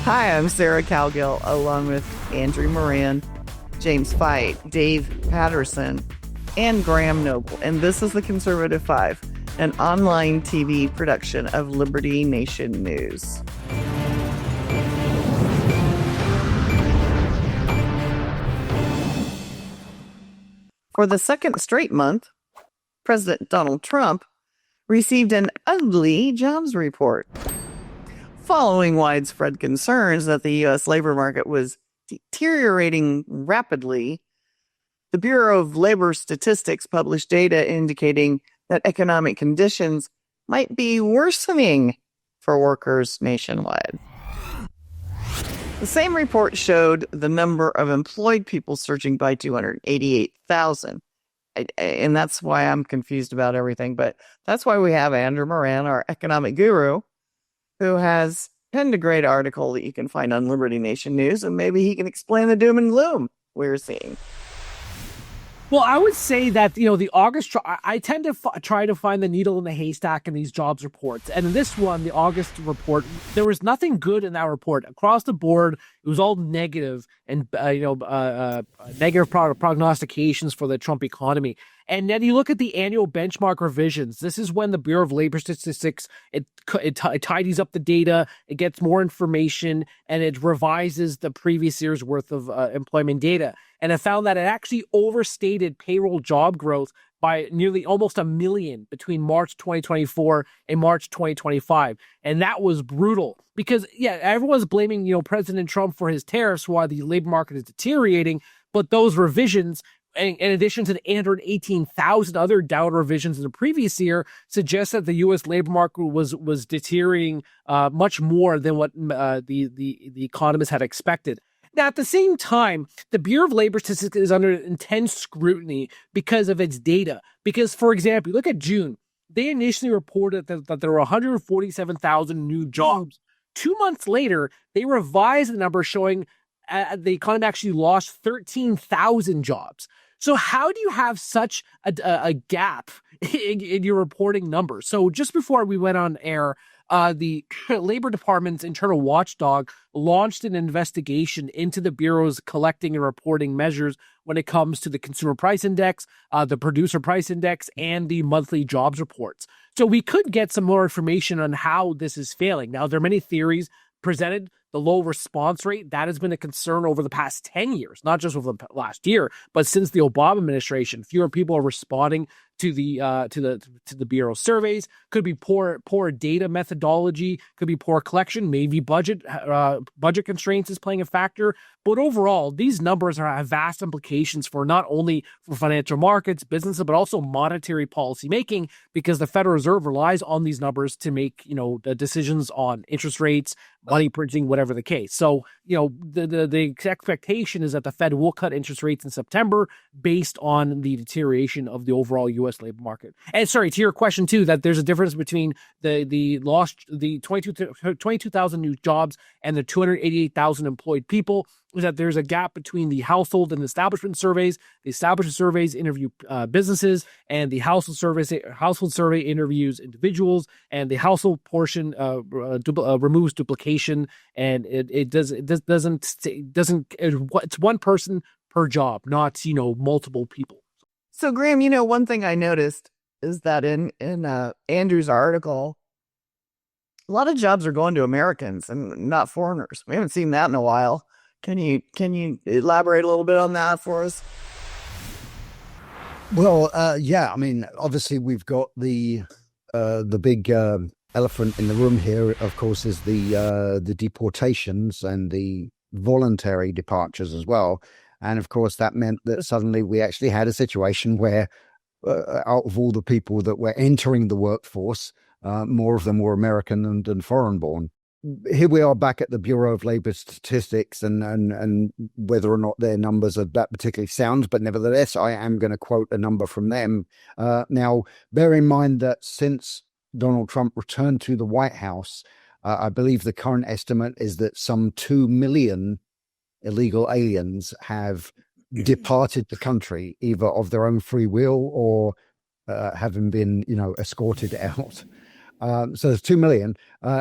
Hi, I'm Sarah Cowgill, along with Andrew Moran, James Fight, Dave Patterson, and Graham Noble. And this is the Conservative Five, an online TV production of Liberty Nation News. For the second straight month, President Donald Trump received an ugly jobs report. Following widespread concerns that the U.S. labor market was deteriorating rapidly, the Bureau of Labor Statistics published data indicating that economic conditions might be worsening for workers nationwide. The same report showed the number of employed people surging by 288,000. And that's why I'm confused about everything. But that's why we have Andrew Moran, our economic guru, who has penned a great article that you can find on Liberty Nation News. And maybe he can explain the doom and gloom we're seeing. Well, I would say that, the August, I tend to try to find the needle in the haystack in these jobs reports. And in this one, the August report, there was nothing good in that report. Across the board, it was all negative and, negative prognostications for the Trump economy. And then you look at the annual benchmark revisions. This is when the Bureau of Labor Statistics, it tidies up the data, it gets more information, and it revises the previous year's worth of employment data. And it found that it actually overstated payroll job growth by nearly almost 1 million between March 2024 and March 2025. And that was brutal because, everyone's blaming, President Trump for his tariffs while the labor market is deteriorating. But those revisions, in addition to the 818,000 other downward revisions in the previous year, suggest that the U.S. labor market was deteriorating much more than what the economists had expected. Now, at the same time, the Bureau of Labor Statistics is under intense scrutiny because of its data. Because, for example, look at June. They initially reported that there were 147,000 new jobs. 2 months later, they revised the number showing the economy actually lost 13,000 jobs. So how do you have such a gap in your reporting numbers? So just before we went on air, the Labor Department's internal watchdog launched an investigation into the Bureau's collecting and reporting measures when it comes to the Consumer Price Index, the Producer Price Index, and the monthly jobs reports. So we could get some more information on how this is failing. Now, there are many theories presented. The low response rate, that has been a concern over the past 10 years, not just over the last year, but since the Obama administration. Fewer people are responding to the Bureau surveys. Could be poor data methodology, could be poor collection, maybe budget constraints is playing a factor. But overall, these numbers have vast implications for not only for financial markets, businesses, but also monetary policy making, because the Federal Reserve relies on these numbers to make, the decisions on interest rates, money printing, whatever the case. So, the expectation is that the Fed will cut interest rates in September based on the deterioration of the overall U.S. labor market. And sorry, to your question too, that there's a difference between the 22,000 new jobs and the 288,000 employed people, is that there's a gap between the household and establishment surveys. The establishment surveys interview businesses, and the household survey interviews individuals, and the household portion removes duplication, and it's one person per job, not multiple people. So, Graham, one thing I noticed is that in Andrew's article, a lot of jobs are going to Americans and not foreigners. We haven't seen that in a while. Can you elaborate a little bit on that for us? Well, I mean, obviously we've got the big elephant in the room here, of course, is the deportations and the voluntary departures as well. And of course, that meant that suddenly we actually had a situation where out of all the people that were entering the workforce, more of them were American than foreign born. Here we are back at the Bureau of Labor Statistics, and whether or not their numbers are that particularly sound, but nevertheless, I am going to quote a number from them. Now, bear in mind that since Donald Trump returned to the White House, I believe the current estimate is that some 2 million illegal aliens have departed the country, either of their own free will or having been, escorted out. So there's 2 million.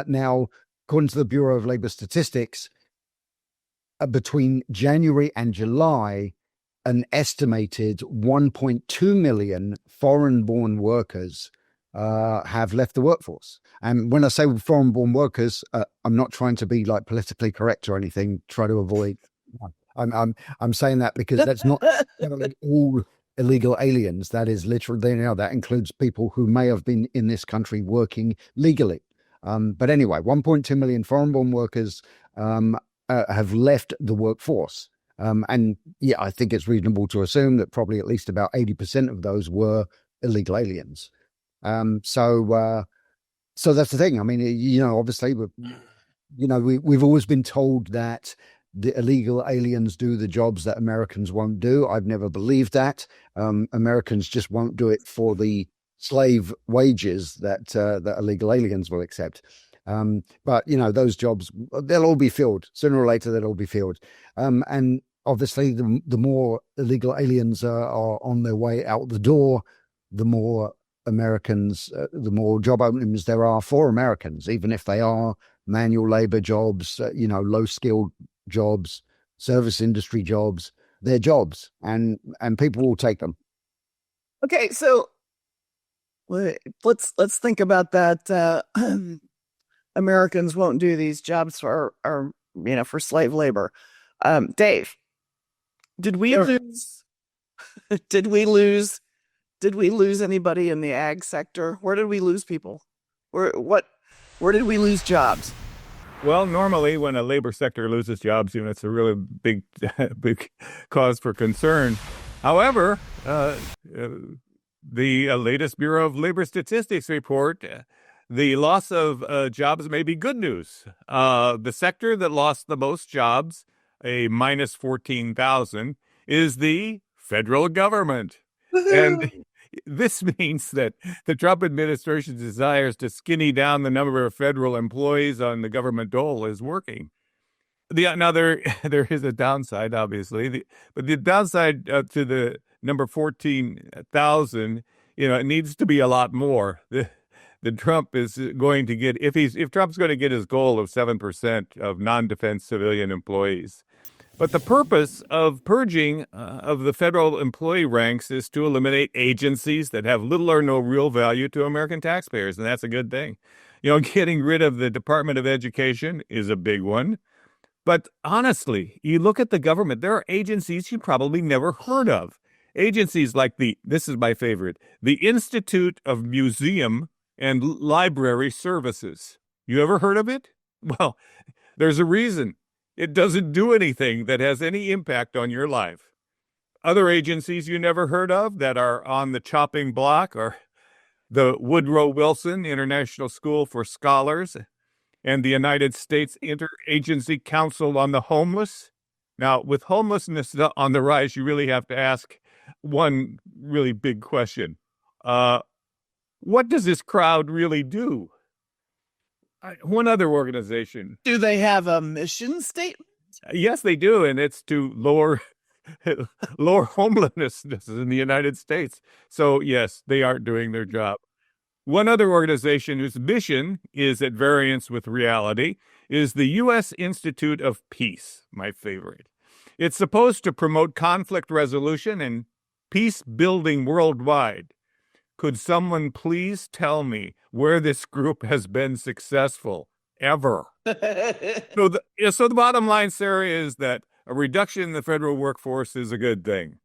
Now, according to the Bureau of Labor Statistics, between January and July, an estimated 1.2 million foreign-born workers have left the workforce. And when I say foreign-born workers, I'm not trying to be like politically correct or anything. Try to avoid. I'm saying that because that's not all illegal aliens. That is literally, that includes people who may have been in this country working legally. But anyway, 1.2 million foreign-born workers have left the workforce. And yeah, I think it's reasonable to assume that probably at least about 80% of those were illegal aliens. So that's the thing. I mean, obviously, we've always been told that the illegal aliens do the jobs that Americans won't do. I've never believed that. Americans just won't do it for the slave wages that illegal aliens will accept. But those jobs, they'll all be filled sooner or later. They'll all be filled. And obviously, the more illegal aliens are on their way out the door, the more Americans, the more job openings there are for Americans, even if they are manual labor jobs, low skilled jobs, service industry jobs. They're jobs, and people will take them. Okay, so let's think about that. Americans won't do these jobs for slave labor. Dave, did we lose? Did we lose anybody in the ag sector? Where did we lose people? Where did we lose jobs? Well, normally when a labor sector loses jobs, it's a really big cause for concern. However, the latest Bureau of Labor Statistics report, the loss of jobs may be good news. The sector that lost the most jobs, a minus 14,000, is the federal government. And this means that the Trump administration's desires to skinny down the number of federal employees on the government dole is working. Now, there is a downside, obviously, but the downside to the number 14,000, it needs to be a lot more. The Trump is going to get, if Trump's going to get his goal of 7% of non-defense civilian employees. But the purpose of purging of the federal employee ranks is to eliminate agencies that have little or no real value to American taxpayers, and that's a good thing. Getting rid of the Department of Education is a big one. But honestly, you look at the government, there are agencies you probably never heard of. Agencies like this is my favorite, the Institute of Museum and Library Services. You ever heard of it? Well, there's a reason. It doesn't do anything that has any impact on your life. Other agencies you never heard of that are on the chopping block are the Woodrow Wilson International School for Scholars and the United States Interagency Council on the Homeless. Now, with homelessness on the rise, you really have to ask one really big question. What does this crowd really do? One other organization. Do they have a mission statement? Yes, they do, and it's to lower homelessness in the United States. So, yes, they aren't doing their job. One other organization whose mission is at variance with reality is the U.S. Institute of Peace, my favorite. It's supposed to promote conflict resolution and peace building worldwide. Could someone please tell me where this group has been successful ever? So the bottom line, Sarah, is that a reduction in the federal workforce is a good thing.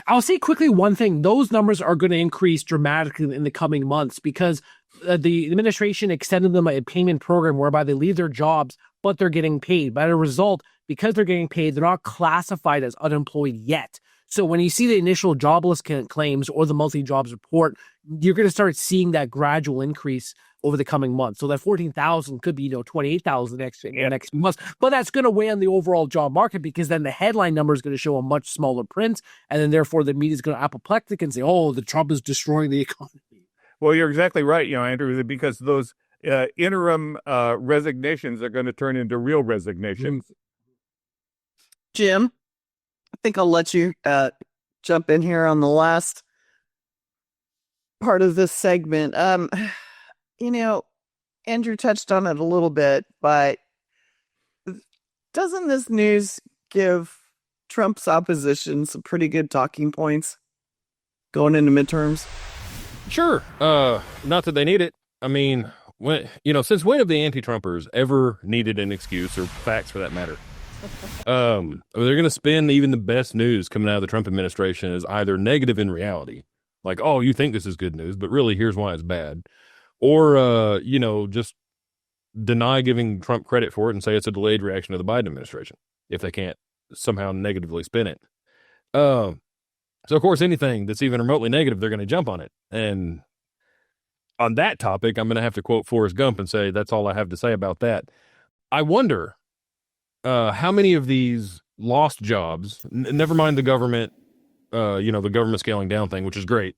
I'll say quickly one thing. Those numbers are going to increase dramatically in the coming months because the administration extended them a payment program whereby they leave their jobs, but they're getting paid. By the result, because they're getting paid, they're not classified as unemployed yet. So when you see the initial jobless claims or the monthly jobs report, you're going to start seeing that gradual increase over the coming months. So that 14,000 could be 28,000 next few months. But that's going to weigh on the overall job market because then the headline number is going to show a much smaller print. And then therefore the media is going to apoplectic and say, oh, the Trump is destroying the economy. Well, you're exactly right, Andrew, because those interim resignations are going to turn into real resignations. Jim, I think I'll let you jump in here on the last part of this segment. Andrew touched on it a little bit, but Doesn't this news give Trump's opposition some pretty good talking points going into midterms? Sure. Not that they need it. I mean, since when have the anti-Trumpers ever needed an excuse, or facts for that matter? They're going to spin even the best news coming out of the Trump administration as either negative in reality, like, oh, you think this is good news, but really here's why it's bad, or just deny giving Trump credit for it and say it's a delayed reaction to the Biden administration if they can't somehow negatively spin it. So of course, anything that's even remotely negative, they're going to jump on it. And on that topic, I'm going to have to quote Forrest Gump and say that's all I have to say about that. I wonder how many of these lost jobs, never mind the government, the government scaling down thing, which is great.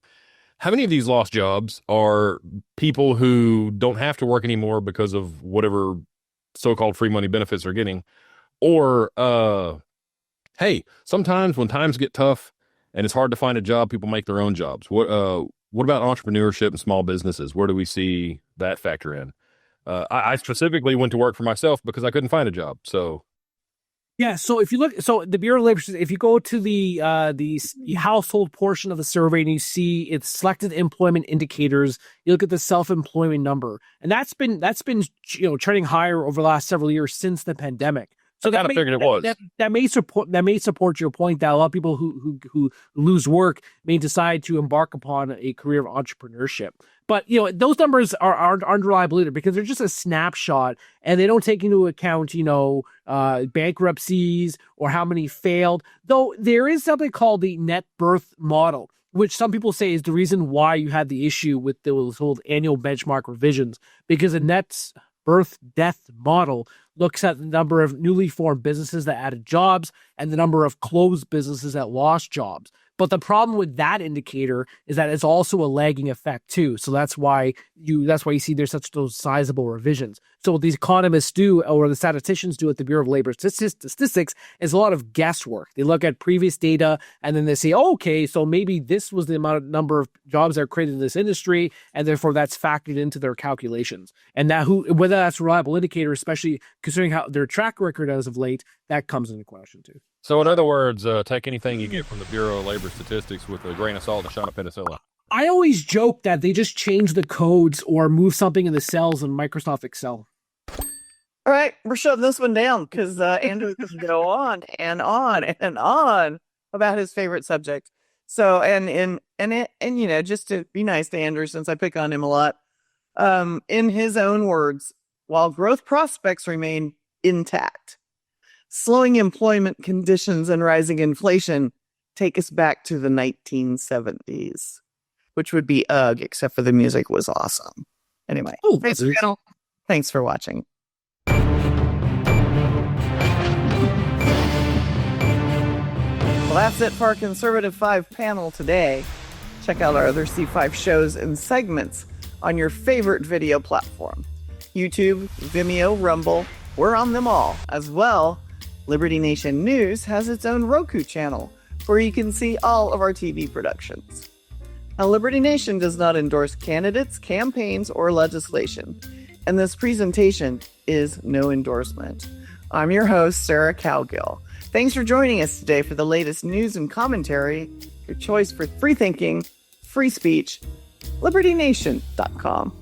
How many of these lost jobs are people who don't have to work anymore because of whatever so-called free money benefits they're getting? Or, hey, sometimes when times get tough and it's hard to find a job, people make their own jobs. What about entrepreneurship and small businesses? Where do we see that factor in? I specifically went to work for myself because I couldn't find a job. So, yeah. So if you look, the Bureau of Labor, if you go to the household portion of the survey and you see its selected employment indicators, you look at the self-employment number, and that's been trending higher over the last several years since the pandemic. So I kind of figured it was. That may support your point that a lot of people who lose work may decide to embark upon a career of entrepreneurship. But those numbers aren't reliable either, because they're just a snapshot and they don't take into account bankruptcies or how many failed. Though there is something called the net birth model, which some people say is the reason why you had the issue with those old annual benchmark revisions, because the net birth death model looks at the number of newly formed businesses that added jobs and the number of closed businesses that lost jobs. But the problem with that indicator is that it's also a lagging effect too. So that's why you see there's such those sizable revisions. So what these economists do, or the statisticians do at the Bureau of Labor Statistics, is a lot of guesswork. They look at previous data and then they say, oh, okay, so maybe this was the number of jobs that are created in this industry, and therefore that's factored into their calculations. And that whether that's a reliable indicator, especially considering how their track record as of late, that comes into question too. So in other words, take anything you get from the Bureau of Labor Statistics with a grain of salt and a shot of penicillin. I always joke that they just change the codes or move something in the cells in Microsoft Excel. All right, we're shutting this one down because Andrew can go on and on and on about his favorite subject. So, and just to be nice to Andrew, since I pick on him a lot, in his own words, while growth prospects remain intact, slowing employment conditions and rising inflation take us back to the 1970s, which would be except for the music was awesome. Anyway, thanks for watching. Well, that's it for our Conservative 5 panel today. Check out our other C5 shows and segments on your favorite video platform. YouTube, Vimeo, Rumble, we're on them all. As well, Liberty Nation News has its own Roku channel where you can see all of our TV productions. Now, Liberty Nation does not endorse candidates, campaigns, or legislation, and this presentation is no endorsement. I'm your host, Sarah Cowgill. Thanks for joining us today for the latest news and commentary, your choice for free thinking, free speech, libertynation.com.